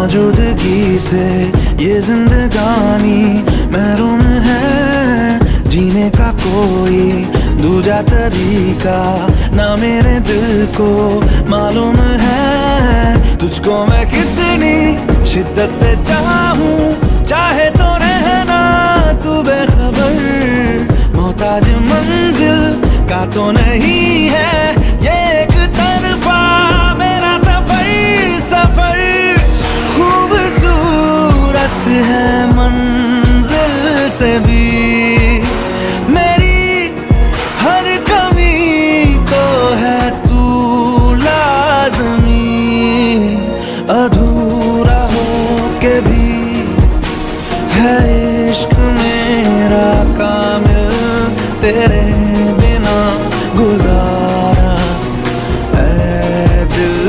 मौजूदगी से ये जिंदगानी महरूम है। जीने का कोई दूजा तरीका ना मेरे दिल को मालूम है। तुझको मैं कितनी शिद्दत से चाहूं, चाहे तो रहना तू बेखबर। मोहताज मंजिल का तो नहीं है,